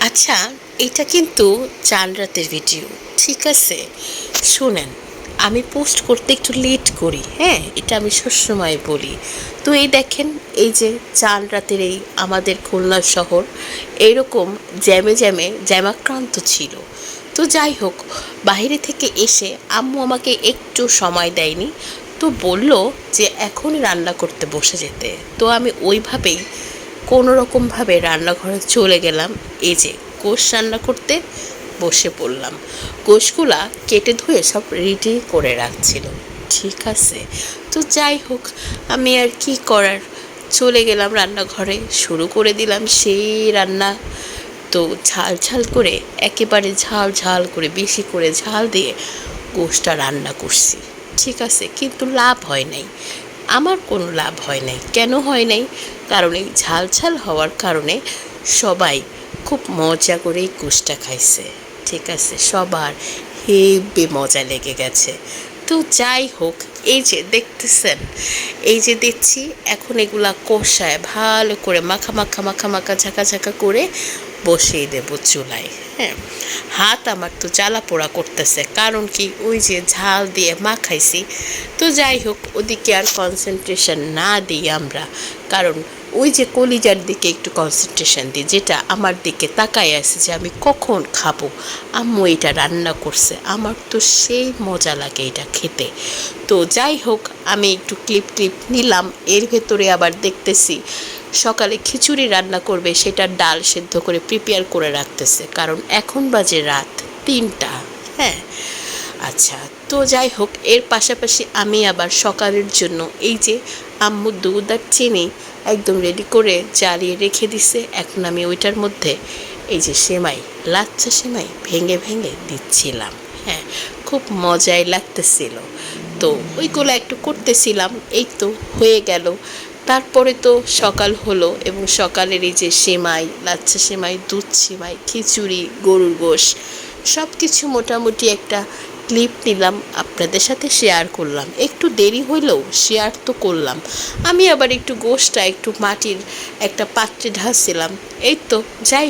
আচ্ছা, এটা কিন্তু চাল রাতের ভিডিও, ঠিক আছে? শুনেন, আমি পোস্ট করতে একটু লেট করি, হ্যাঁ, এটা আমি সবসময় বলি। তো এই দেখেন, এই যে চাল রাতের এই আমাদের খুলনা শহর এইরকম জ্যামে জ্যামে জ্যামাক্রান্ত ছিল। তো যাই হোক, বাইরে থেকে এসে আম্মু আমাকে একটু সময় দেয়নি, তো বলল যে এখনই রান্না করতে বসে যেতে। তো আমি ওইভাবেই কোনো রকমভাবে রান্নাঘরে চলে গেলাম। এই যে গোশ রান্না করতে বসে পড়লাম। গোশগুলা কেটে ধুয়ে সব রেডি করে রাখছিল, ঠিক আছে? তো যাই হোক, আমি আর কি করার, চলে গেলাম রান্নাঘরে, শুরু করে দিলাম সেই রান্না। তো ঝাল ঝাল করে, একেবারে ঝাল ঝাল করে, বেশি করে ঝাল দিয়ে গোশটা রান্না করছি, ঠিক আছে? কিন্তু লাভ হয় নাই, আমার কোনো লাভ হয় নাই। কেন হয় নাই? কারণ এই ঝাল ঝাল হওয়ার কারণে সবাই খুব মজা করেই গোশটা খাইছে, ঠিক আছে? সবার হেব্বি মজা লেগে গেছে। তো যাই হোক, এই যে দেখতেছেন, এই যে দেখছি এখন এগুলা কষায় ভালো করে মাখা মাখা মাখা মাখা ঝাঁকা ঝাঁকা করে বসিয়ে দেব চুলায়। হ্যাঁ, হাত আমার তো জ্বালা পোড়া করতেছে, কারণ কি, ওই যে ঝাল দিয়ে মাখাইছি। তো যাই হোক, ওদিকে আর কনসেন্ট্রেশন না দিই আমরা, কারণ ওই যে কলিজার দিকে একটু কনসেন্ট্রেশন দিই, যেটা আমার দিকে তাকায় আছে যে আমি কখন খাবো। আম্মু এটা রান্না করছে, আমার তো সেই মজা লাগে এটা খেতে। তো যাই হোক, আমি একটু ক্লিপ ক্লিপ নিলাম। এর ভেতরে আবার দেখতেছি সকালে খিচুড়ি রান্না করবে, সেটা ডাল সেদ্ধ করে প্রিপেয়ার করে রাখতেছে, কারণ এখন বাজে রাত 3টা। হ্যাঁ, আচ্ছা। তো যাই হোক, এর পাশাপাশি আমি আবার সকালের জন্য এই যে আম্মু দুধ আর চিনি একদম রেডি করে জ্বালিয়ে রেখে দিছে, এখন আমি ওইটার মধ্যে এই যে সেমাই, লাচ্ছা সেমাই ভেঙে ভেঙে দিচ্ছিলাম। হ্যাঁ, খুব মজাই লাগতেছিল। তো ওইগুলো একটু করতেছিলাম, এই তো হয়ে গেল। তারপরে তো সকাল হলো, এবং সকালের এই যে সেমাই, লাচ্ছা সেমাই, দুধ সেমাই, খিচুড়ি, গরুর গোশ, সব কিছু মোটামুটি একটা ক্লিপ নিলাম, আপনাদের সাথে শেয়ার করলাম। একটু দেরি হইলেও শেয়ার তো করলাম। আমি আবার একটু গোশটা একটু মাটির একটা পাত্রে ঢালছিলাম। এই তো, যাই